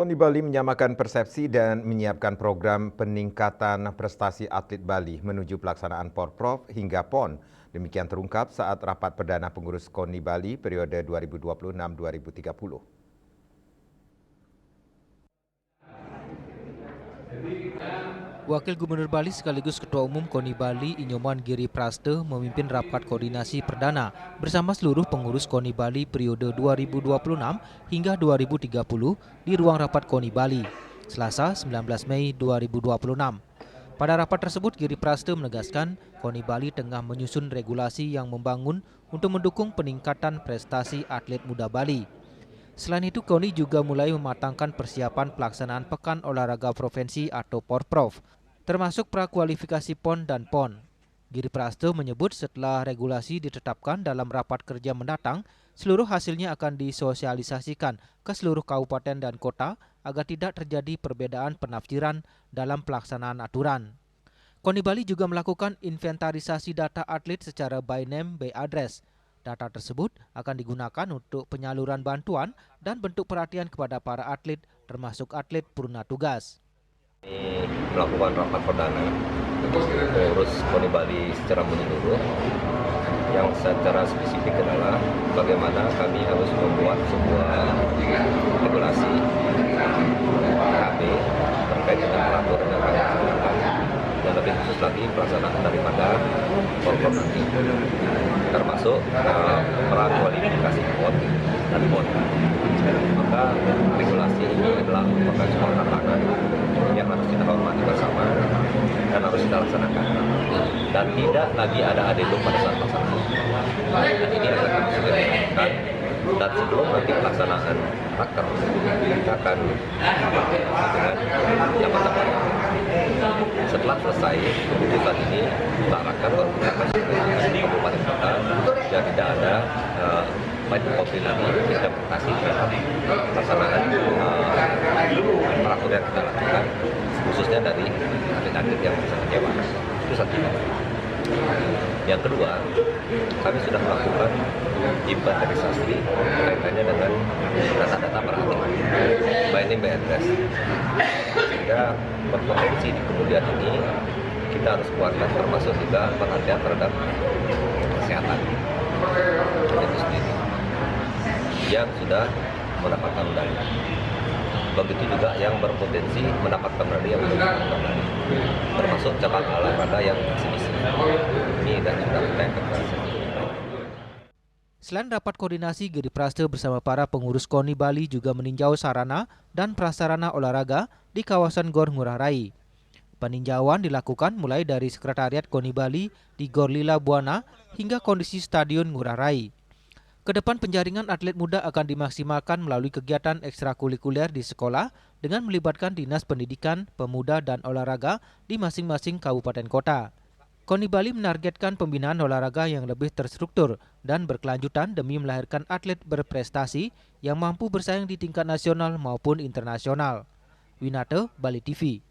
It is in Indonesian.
KONI Bali menyamakan persepsi dan menyiapkan program peningkatan prestasi atlet Bali menuju pelaksanaan Porprov hingga PON. Demikian terungkap saat rapat perdana pengurus KONI Bali periode 2026-2030. Wakil Gubernur Bali sekaligus Ketua Umum KONI Bali Inyoman Giri Praste memimpin rapat koordinasi perdana bersama seluruh pengurus KONI Bali periode 2026 hingga 2030 di ruang rapat KONI Bali, Selasa 19 Mei 2026. Pada rapat tersebut, Giri Praste menegaskan KONI Bali tengah menyusun regulasi yang membangun untuk mendukung peningkatan prestasi atlet muda Bali. Selain itu, KONI juga mulai mematangkan persiapan pelaksanaan Pekan Olahraga Provinsi atau Porprov, termasuk prakualifikasi PON dan PON. Giri Praste menyebut setelah regulasi ditetapkan dalam rapat kerja mendatang, seluruh hasilnya akan disosialisasikan ke seluruh kabupaten dan kota agar tidak terjadi perbedaan penafsiran dalam pelaksanaan aturan. KONI Bali juga melakukan inventarisasi data atlet secara by name by address. Data tersebut akan digunakan untuk penyaluran bantuan dan bentuk perhatian kepada para atlet, termasuk atlet purna tugas. Ini melakukan rapat perdana pengurus KONI Bali secara menyeluruh, yang secara spesifik adalah bagaimana kami harus membuat sebuah regulasi KB terkait dengan peraturan yang kami lakukan, dan lebih khusus lagi pelaksanaan daripada Porprov nanti, termasuk prakualifikasi PON dan PON. Maka regulasi ini adalah merupakan sebuah tantangan yang harus kita hormati bersama dan harus kita laksanakan, dan tidak lagi ada adendum pada saat pelaksanaan. Dan ini akan kami segera lakukan, dan sebelum nanti pelaksanaan raker kita akan dengan jabatan baru. Setelah selesai keputusan ini, setelah raker baru kita akan di kabupaten kota, dan tidak ada baik kopi lagi interpretasi terhadap pelaksanaan peraturan yang kita lakukan, khususnya dari atlet-atlet yang bersama Jawa. Itu satu. Yang kedua, kami sudah melakukan inventarisasi kaitannya dengan data-data para atlet by name by address, sehingga berpotensi di kemudian ini kita harus kuatkan termasuk juga perhatian terhadap kesehatan itu sendiri yang sudah mendapatkan medali. Begitu juga yang berpotensi mendapatkan medali yang belum mendapatkan medali, termasuk cabang olahraga yang masih ini dan sudah kita inventarisasi. Selain rapat koordinasi, Giri Praste bersama para pengurus KONI Bali juga meninjau sarana dan prasarana olahraga di kawasan Gor Ngurah Rai. Peninjauan dilakukan mulai dari Sekretariat KONI Bali di Gor Lila Buana hingga kondisi Stadion Ngurah Rai. Kedepan penjaringan atlet muda akan dimaksimalkan melalui kegiatan ekstrakurikuler di sekolah dengan melibatkan Dinas Pendidikan, Pemuda dan Olahraga di masing-masing kabupaten kota. KONI Bali menargetkan pembinaan olahraga yang lebih terstruktur dan berkelanjutan demi melahirkan atlet berprestasi yang mampu bersaing di tingkat nasional maupun internasional. Winate, Bali TV.